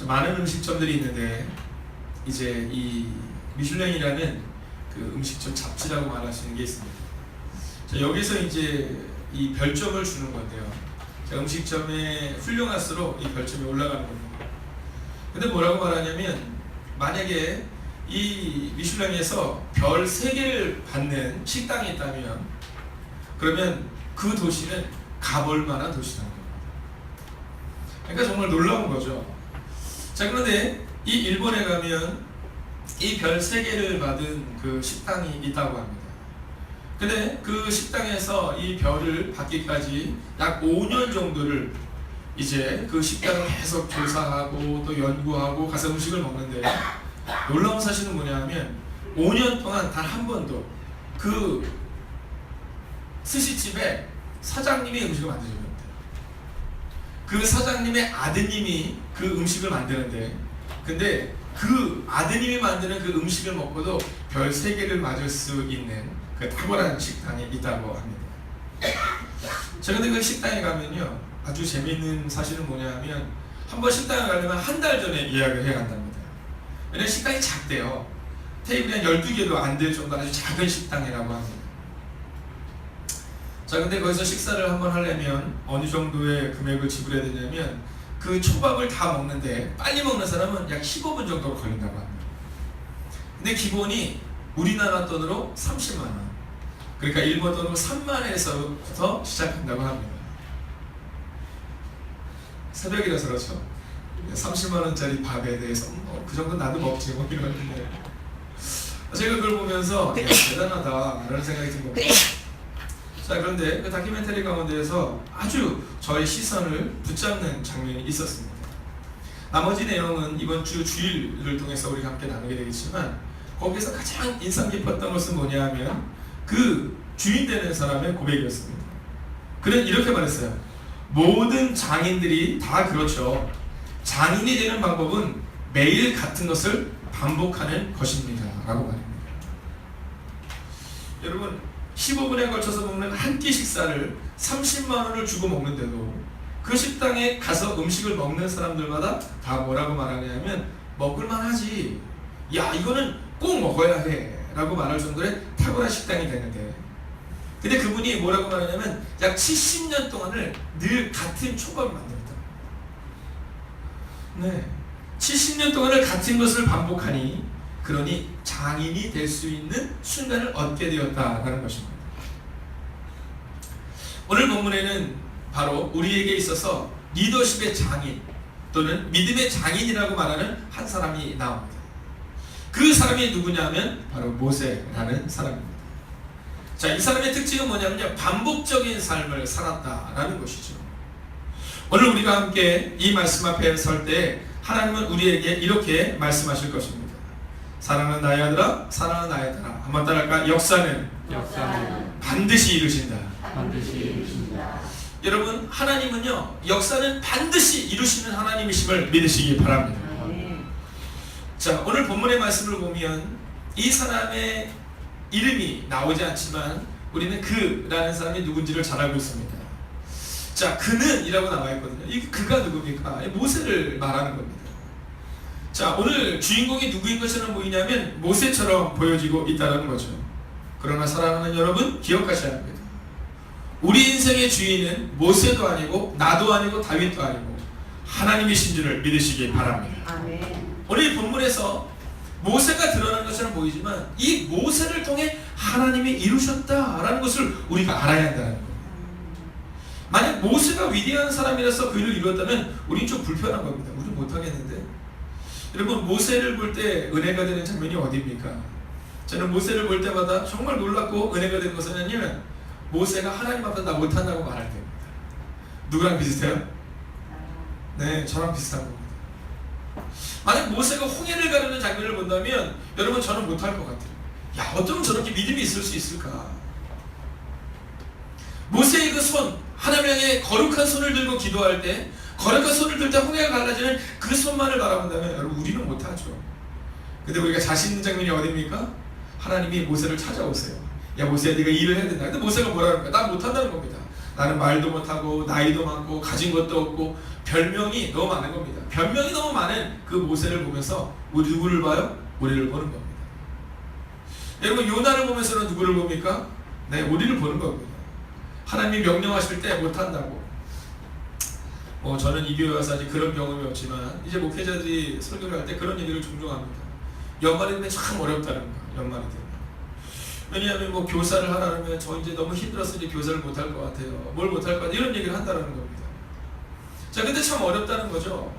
많은 음식점들이 있는데 이제 이 미슐랭이라는 그 음식점 잡지라고 말하시는 게 있습니다. 자, 여기서 이제 이 별점을 주는 건데요. 자, 음식점에 훌륭할수록 이 별점이 올라가는 겁니다. 근데 뭐라고 말하냐면 만약에 이 미슐랭에서 별 3개를 받는 식당이 있다면 그러면 그 도시는 가볼 만한 도시라는 겁니다. 그러니까 정말 놀라운 거죠. 자, 그런데 이 일본에 가면 이 별 3개를 받은 그 식당이 있다고 합니다. 근데 그 식당에서 이 별을 받기까지 약 5년 정도를 이제 그 식당을 계속 조사하고 또 연구하고 가서 음식을 먹는데 놀라운 사실은 뭐냐면 5년 동안 단 한 번도 그 스시집에 사장님이 음식을 만들지 못해요. 그 사장님의 아드님이 그 음식을 만드는데 근데 그 아드님이 만드는 그 음식을 먹고도 별 3개를 맞을 수 있는 그 탁월한 식당이 있다고 합니다. 자, 근데 그 식당에 가면요 아주 재미있는 사실은 뭐냐면 한번 식당에 가려면 한 달 전에 예약을 해야 한답니다. 왜냐면 식당이 작대요. 테이블이 한 12개도 안 될 정도로 아주 작은 식당이라고 합니다. 자, 근데 거기서 식사를 한번 하려면 어느 정도의 금액을 지불해야 되냐면 그 초밥을 다 먹는데 빨리 먹는 사람은 약 15분 정도 걸린다고 합니다. 근데 기본이 우리나라 돈으로 30만 원, 그러니까 일본 돈으로 3만 원에서부터 시작한다고 합니다. 새벽이라서 그렇죠. 30만 원짜리 밥에 대해서 그 정도 나도 먹지 뭐 이러는데 제가 그걸 보면서 야, 대단하다 라는 생각이 든 겁니다. 자, 그런데 그 다큐멘터리 가운데에서 아주 저의 시선을 붙잡는 장면이 있었습니다. 나머지 내용은 이번 주 주일을 통해서 우리가 함께 나누게 되겠지만 거기서 가장 인상 깊었던 것은 뭐냐면 그 주인 되는 사람의 고백이었습니다. 그는 이렇게 말했어요. 모든 장인들이 다 그렇죠. 장인이 되는 방법은 매일 같은 것을 반복하는 것입니다 라고 말합니다. 여러분 15분에 걸쳐서 먹는 한 끼 식사를 30만 원을 주고 먹는데도 그 식당에 가서 음식을 먹는 사람들마다 다 뭐라고 말하냐면 먹을만 하지, 야 이거는 꼭 먹어야 해 라고 말할 정도의 탁월한 식당이 되는데 근데 그분이 뭐라고 말하냐면 약 70년 동안을 늘 같은 초밥을 만들었다. 네, 70년 동안을 같은 것을 반복하니 그러니 장인이 될 수 있는 순간을 얻게 되었다라는 것입니다. 오늘 본문에는 바로 우리에게 있어서 리더십의 장인 또는 믿음의 장인이라고 말하는 한 사람이 나옵니다. 그 사람이 누구냐면 바로 모세라는 사람입니다. 자, 이 사람의 특징은 뭐냐면요, 반복적인 삶을 살았다라는 것이죠. 오늘 우리가 함께 이 말씀 앞에 설 때 하나님은 우리에게 이렇게 말씀하실 것입니다. 사랑하는 나의 아들아, 사랑하는 나의 아들아, 한번 따라할까? 역사는 반드시 이루신다. 여러분, 하나님은요 역사는 반드시 이루시는 하나님이심을 믿으시기 바랍니다. 자, 오늘 본문의 말씀을 보면 이 사람의 이름이 나오지 않지만 우리는 그라는 사람이 누군지를 잘 알고 있습니다. 자, 그는 이라고 나와 있거든요. 이 그가 누굽니까? 모세를 말하는 겁니다. 자, 오늘 주인공이 누구인 것처럼 보이냐면 모세처럼 보여지고 있다는 거죠. 그러나 사랑하는 여러분, 기억하셔야 합니다. 우리 인생의 주인은 모세도 아니고 나도 아니고 다윗도 아니고 하나님이신 줄을 믿으시기 바랍니다. 아멘. 오늘 이 본문에서 모세가 드러난 것처럼 보이지만 이 모세를 통해 하나님이 이루셨다라는 것을 우리가 알아야 한다는 거예요. 만약 모세가 위대한 사람이라서 그 일을 이루었다면 우리는 좀 불편한 겁니다. 우리는 못하겠는데. 여러분, 모세를 볼 때 은혜가 되는 장면이 어디입니까? 저는 모세를 볼 때마다 정말 놀랍고 은혜가 되는 것은 모세가 하나님 앞에 나 못한다고 말할 때입니다. 누구랑 비슷해요? 네, 저랑 비슷한 겁니다. 만약 모세가 홍해를 가르는 장면을 본다면 여러분, 저는 못할 것 같아요. 야, 어쩌면 저렇게 믿음이 있을 수 있을까? 모세의 그 손, 하나님 향해 거룩한 손을 들고 기도할 때, 거룩한 손을 들 때 홍해가 갈라지는 그 손만을 바라본다면 여러분, 우리는 못하죠. 근데 우리가 자신 있는 장면이 어디입니까? 하나님이 모세를 찾아오세요. 야, 모세야, 네가 일을 해야 된다. 근데 모세가 뭐라는 거야? 난 못한다는 겁니다. 나는 말도 못하고 나이도 많고 가진 것도 없고 별명이 너무 많은 겁니다. 별명이 너무 많은 그 모세를 보면서 우리 누구를 봐요? 우리를 보는 겁니다. 여러분 요나를 보면서는 누구를 봅니까? 네, 우리를 보는 겁니다. 하나님이 명령하실 때 못한다고. 저는 이 교회 와서 아직 그런 경험이 없지만 이제 목회자들이 설교를 할 때 그런 얘기를 종종 합니다. 연말이 되면 참 어렵다는 거예요. 연말이 되면. 왜냐하면 교사를 하라면 저 이제 너무 힘들어서 이제 교사를 못할 것 같아요. 뭘 못할 것 같아요. 이런 얘기를 한다는 겁니다. 자, 근데 참 어렵다는 거죠.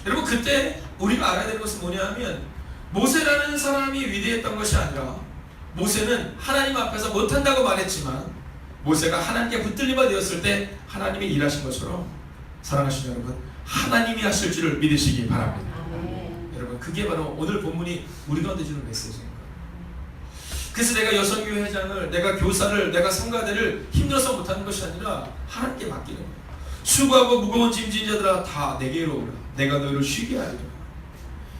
여러분 그때 우리가 알아야 되는 것은 뭐냐 하면 모세라는 사람이 위대했던 것이 아니라 모세는 하나님 앞에서 못한다고 말했지만 모세가 하나님께 붙들림바 되었을 때 하나님이 일하신 것처럼 사랑하시는 여러분 하나님이 하실 줄을 믿으시기 바랍니다. 여러분 그게 바로 오늘 본문이 우리 가운데 주는 메시지입니다. 그래서 내가 여성교회 회장을, 내가 교사를, 내가 성가대를 힘들어서 못하는 것이 아니라 하나님께 맡기는 거예요. 수고하고 무거운 짐진 자들아 다 내게로 오라. 내가 너희를 쉬게 하리라.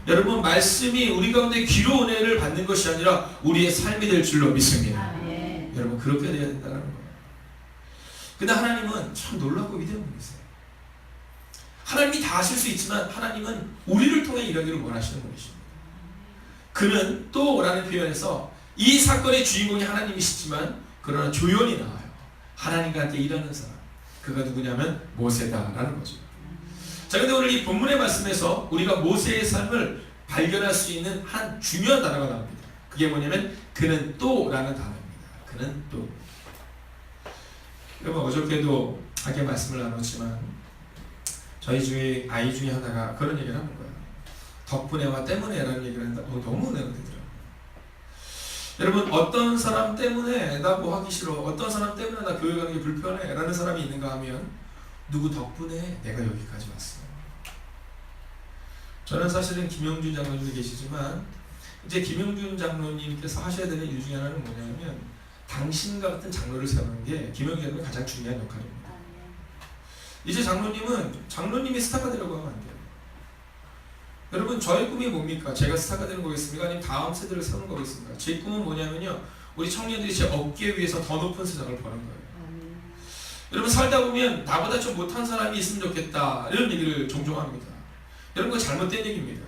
여러분 말씀이 우리 가운데 귀로 은혜를 받는 것이 아니라 우리의 삶이 될 줄로 믿습니다. 여러분 그렇게 돼야 된다는 거예요. 근데 하나님은 참 놀랍고 위대한 분이세요. 하나님이 다 하실 수 있지만 하나님은 우리를 통해 일하기를 원하시는 분이십니다. 그는 또라는 표현에서 이 사건의 주인공이 하나님이시지만 그러나 조연이 나와요. 하나님과 함께 일하는 사람. 그가 누구냐면 모세다라는 거죠. 자, 근데 오늘 이 본문의 말씀에서 우리가 모세의 삶을 발견할 수 있는 한 중요한 단어가 나옵니다. 그게 뭐냐면 그는 또라는 단어입니다. 그는 또. 여러분 어저께도 함께 말씀을 나눴지만 저희 중에 아이 중에 하나가 그런 얘기를 하는 거예요. 덕분에와 때문에라는 얘기를 하는데 너무 은혜가 되더라고요. 여러분 어떤 사람 때문에 나 뭐 하기 싫어, 어떤 사람 때문에 나 교회 가는 게 불편해 라는 사람이 있는가 하면 누구 덕분에 내가 여기까지 왔어. 저는 사실은 김영준 장로님이 계시지만 이제 김영준 장로님께서 하셔야 되는 일 중에 하나는 뭐냐면 당신과 같은 장로를 세우는 게 김영준 장로의 가장 중요한 역할입니다. 이제 장로님이 스타가 되려고 하면 안 돼요. 여러분 저의 꿈이 뭡니까? 제가 스타가 되는 거겠습니까? 아니면 다음 세대를 세우는 거겠습니까? 제 꿈은 뭐냐면요 우리 청년들이 제 어깨 위에서 더 높은 세상을 보는 거예요. 여러분 살다 보면 나보다 좀 못한 사람이 있으면 좋겠다 이런 얘기를 종종 합니다. 여러분 그거 잘못된 얘기입니다.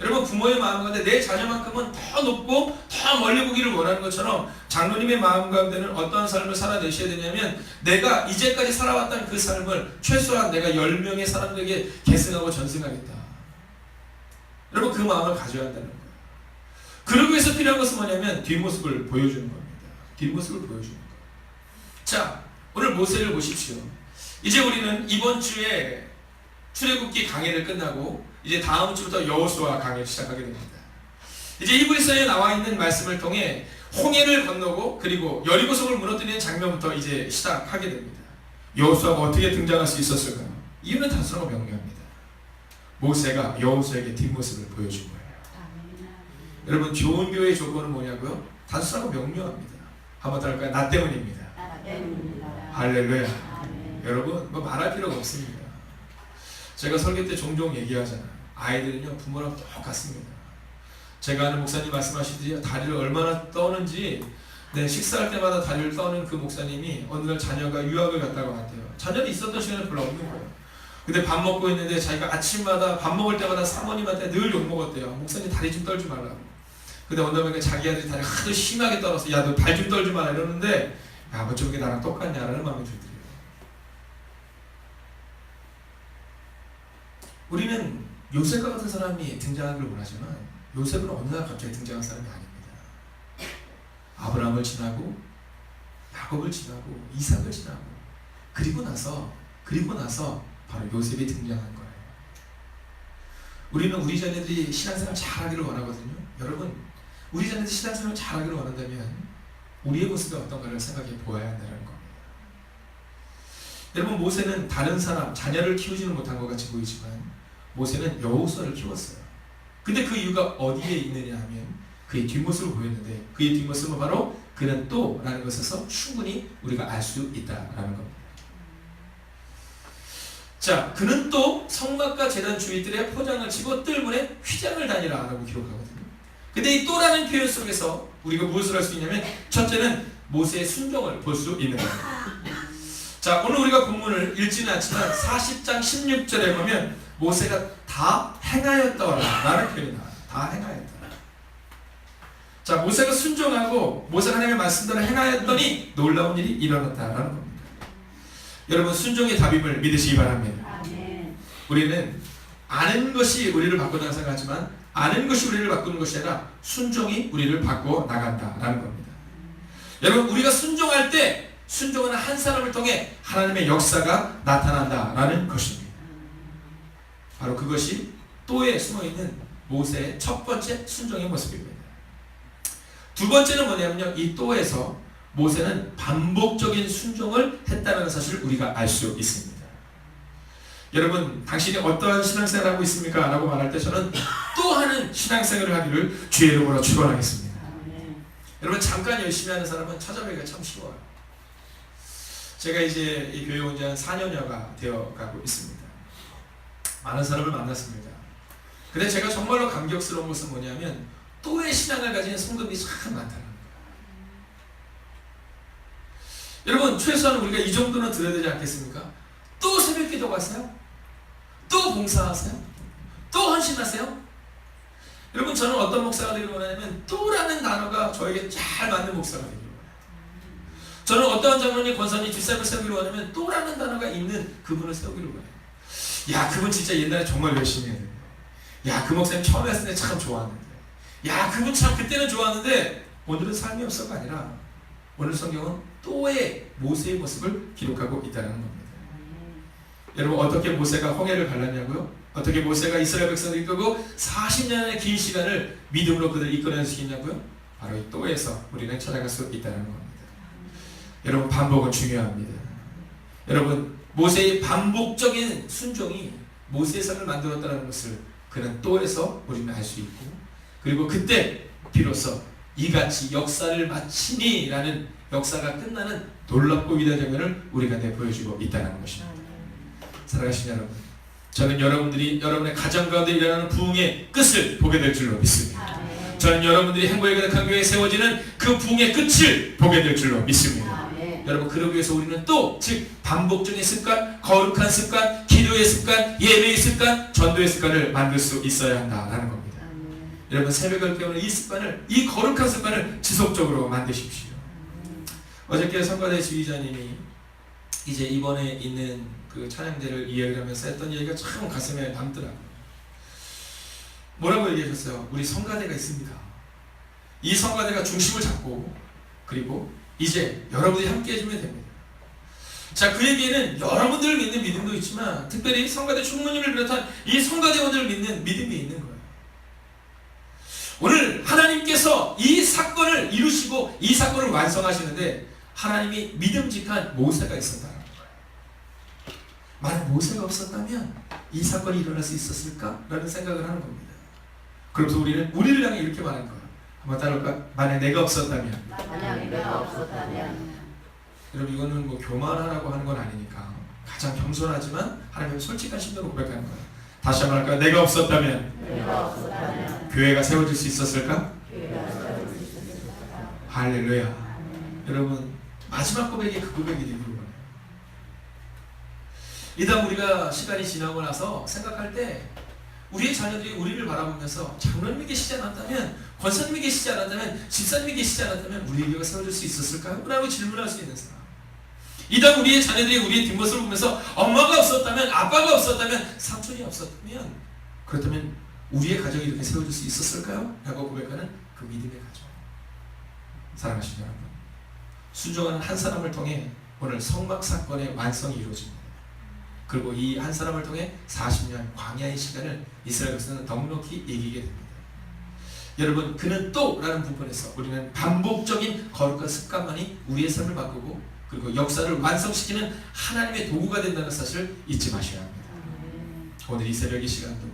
여러분 부모의 마음 가운데 내 자녀만큼은 더 높고 더 멀리 보기를 원하는 것처럼 장로님의 마음 가운데는 어떠한 삶을 살아내셔야 되냐면 내가 이제까지 살아왔던 그 삶을 최소한 내가 10명의 사람들에게 계승하고 전승하겠다. 여러분 그 마음을 가져야 한다는 거예요. 그러기 위해서 필요한 것은 뭐냐면 뒷모습을 보여주는 겁니다. 뒷모습을 보여주는 거예요. 자, 오늘 모세를 보십시오. 이제 우리는 이번 주에 출애굽기 강해를 끝나고 이제 다음 주부터 여호수아 강해를 시작하게 됩니다. 이제 히브리서에 나와 있는 말씀을 통해 홍해를 건너고 그리고 여리고성을 무너뜨리는 장면부터 이제 시작하게 됩니다. 여호수아가 어떻게 등장할 수 있었을까요? 이유는 단순하고 명료합니다. 모세가 여호수아에게 뒷모습을 보여준 거예요. 여러분 좋은 교회의 조건은 뭐냐고요? 단순하고 명료합니다. 한번 더 할까요? 나 때문입니다. 할렐루야. 여러분 뭐 말할 필요가 없습니다. 제가 설교 때 종종 얘기하잖아요. 아이들은요 부모랑 똑같습니다. 제가 아는 목사님 말씀하시듯이 다리를 얼마나 떠는지 식사할 때마다 다리를 떠는 그 목사님이 어느 날 자녀가 유학을 갔다가 왔대요. 자녀는 있었던 시간이 별로 없는 거예요. 근데 밥 먹고 있는데 자기가 아침마다 밥 먹을 때마다 사모님한테 늘 욕먹었대요. 목사님 다리 좀 떨지 말라고. 근데 어느 날 자기 아들이 다리 하도 심하게 떨어서 야 너 다리 좀 떨지 마라 이러는데 야 뭐 저게 나랑 똑같냐라는 마음이 들더래요. 우리는 요셉과 같은 사람이 등장하기를 원하지만 요셉은 어느 날 갑자기 등장한 사람이 아닙니다. 아브라함을 지나고 야곱을 지나고 이삭을 지나고 그리고 나서 바로 요셉이 등장한 거예요. 우리는 우리 자녀들이 신앙생활 잘하기를 원하거든요. 여러분 우리 자녀들이 신앙생활 잘하기를 원한다면 우리의 모습이 어떤가를 생각해 보아야 한다는 겁니다. 여러분 모세는 다른 사람 자녀를 키우지는 못한 것 같이 보이지만 모세는 여호수아를 키웠어요. 근데 그 이유가 어디에 있느냐 하면 그의 뒷모습을 보였는데 그의 뒷모습은 바로 그는 또라는 것에서 충분히 우리가 알 수 있다라는 겁니다. 자, 그는 또 성막과 제단 주위들의 포장을 치고 뜰문에 휘장을 다니라 라고 기록하거든요. 근데 이 또라는 표현 속에서 우리가 무엇을 할 수 있냐면 첫째는 모세의 순종을 볼 수 있는 겁니다. 자, 오늘 우리가 본문을 읽지는 않지만 40장 16절에 보면 모세가 다 행하였더라 라는 표현이 나와요. 다 행하였더라. 자, 모세가 순종하고 모세가 하나님의 말씀대로 행하였더니 놀라운 일이 일어났다라는 겁니다. 여러분, 순종의 답임을 믿으시기 바랍니다. 우리는 아는 것이 우리를 바꾼다고 생각하지만 아는 것이 우리를 바꾸는 것이 아니라 순종이 우리를 바꿔 나간다라는 겁니다. 여러분, 우리가 순종할 때 순종하는 한 사람을 통해 하나님의 역사가 나타난다라는 것입니다. 바로 그것이 또에 숨어있는 모세의 첫 번째 순종의 모습입니다. 두 번째는 뭐냐면요, 이 또에서 모세는 반복적인 순종을 했다는 사실을 우리가 알 수 있습니다. 여러분, 당신이 어떠한 신앙생활을 하고 있습니까? 라고 말할 때 저는 또 하는 신앙생활을 하기를 주의 이름으로 축원하겠습니다. 여러분, 잠깐 열심히 하는 사람은 찾아뵈기가 참 쉬워요. 제가 이제 이 교회 온 지 한 4년여가 되어가고 있습니다. 많은 사람을 만났습니다. 근데 제가 정말로 감격스러운 것은 뭐냐면 또의 신앙을 가진 성도들이 참 많다는 거예요. 여러분, 최소한 우리가 이 정도는 들어야 되지 않겠습니까? 또 새벽 기도 가세요? 또 봉사하세요? 또 헌신하세요? 여러분, 저는 어떤 목사가 되기를 원하냐면 또라는 단어가 저에게 잘 맞는 목사가 되기를 원해요. 저는 어떠한 장로님, 권사님, 뒷사람을 세우기를 원하면 또라는 단어가 있는 그분을 세우기를 원해요. 야, 그분 진짜 옛날에 정말 열심히 했는데, 야, 그 목사님 처음에 했을 때 참 좋았는데, 야, 그분 참 그때는 좋았는데 오늘은 삶이 없어가 아니라 오늘 성경은 또의 모세의 모습을 기록하고 있다는 겁니다. 여러분, 어떻게 모세가 홍해를 갈랐냐고요? 어떻게 모세가 이스라엘 백성을 이끌고 40년의 긴 시간을 믿음으로 그들을 이끌어낼 수 있냐고요? 바로 이 또에서 우리는 찾아갈 수 있다는 겁니다. 여러분, 반복은 중요합니다. 여러분, 모세의 반복적인 순종이 모세의 삶을 만들었다는 것을 그는 또에서 우리는 알 수 있고, 그리고 그때 비로소 이같이 역사를 마치니 라는 역사가 끝나는 놀랍고 위대한 장면을 우리가 보여주고 있다는 것입니다. 사랑하시는 여러분, 저는 여러분들이 여러분의 가정 가운데 일어나는 부흥의 끝을 보게 될 줄로 믿습니다. 저는 여러분들이 행복에 가득한 교회에 세워지는 그 부흥의 끝을 보게 될 줄로 믿습니다. 여러분, 그러기 위해서 우리는 또, 즉 반복적인 습관, 거룩한 습관, 기도의 습관, 예배의 습관, 전도의 습관을 만들 수 있어야 한다라는 겁니다. 여러분, 새벽을 깨우는 이 습관을, 이 거룩한 습관을 지속적으로 만드십시오. 어저께 성가대 지휘자님이 이제 이번에 있는 그 찬양대를 이야기하면서 했던 얘기가 참 가슴에 남더라고요. 뭐라고 얘기하셨어요? 우리 성가대가 있습니다. 이 성가대가 중심을 잡고, 그리고 이제 여러분들이 함께 해주면 됩니다. 자, 그 얘기에는 여러분들을 믿는 믿음도 있지만 특별히 성가대 총무님을 비롯한 이 성가대원들을 믿는 믿음이 있는 거예요. 오늘 하나님께서 이 사건을 이루시고 이 사건을 완성하시는데 하나님이 믿음직한 모세가 있었다는 거예요. 만약 모세가 없었다면 이 사건이 일어날 수 있었을까? 라는 생각을 하는 겁니다. 그래서 우리는 우리를 향해 이렇게 말하는 거예요. 한번 따라올까? 만약 내가 없었다면. 여러분, 이거는 뭐 교만하라고 하는 건 아니니까 가장 겸손하지만 하나님의 솔직한 심정으로 고백하는 거예요. 다시 한번 할까요? 내가 없었다면 교회가 세워질 수 있었을까? 할렐루야. 여러분, 마지막 고백이 그 고백이 되기를 원해요. 이단 우리가 시간이 지나고 나서 생각할 때 우리의 자녀들이 우리를 바라보면서 장로님이 계시지 않았다면, 권사님이 계시지 않았다면, 집사님이 계시지 않았다면 우리의 교회가 세워질 수 있었을까요? 라고 질문할 수 있는 사람. 이단 우리의 자녀들이 우리의 뒷모습을 보면서 엄마가 없었다면, 아빠가 없었다면, 삼촌이 없었다면, 그렇다면 우리의 가정이 이렇게 세워질 수 있었을까요? 라고 고백하는 그 믿음의 가정. 사랑하시는 여러분, 순종하는 한 사람을 통해 오늘 성막 사건의 완성이 이루어집니다. 그리고 이 한 사람을 통해 40년 광야의 시간을 이스라엘 백성은 넉넉히 이기게 됩니다. 여러분, 그는 또 라는 부분에서 우리는 반복적인 거룩한 습관만이 우리의 삶을 바꾸고 그리고 역사를 완성시키는 하나님의 도구가 된다는 사실을 잊지 마셔야 합니다. 오늘 이 새벽의 시간도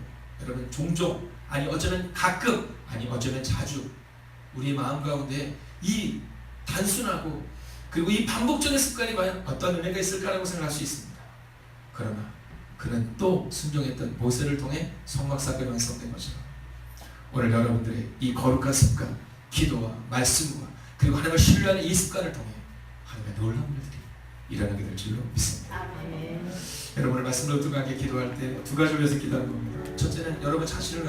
여러분, 종종, 아니 어쩌면 가끔, 아니 어쩌면 자주 우리의 마음 가운데 이 단순하고 그리고 이 반복적인 습관이 과연 어떤 은혜가 있을까라고 생각할 수 있습니다. 그러나 그는 또 순종했던 모세를 통해 성막 사건이 완성된 것처럼 오늘 여러분들의 이 거룩한 습관, 기도와 말씀과 그리고 하나님을 신뢰하는 이 습관을 통해 하나님의 놀라운 일들이 일어나게 될 줄로 믿습니다. 아멘. 여러분을 말씀으로 뜨겁게 기도할 때 두 가지를 위해서 기도하는 겁니다. 첫째는 여러분 자신을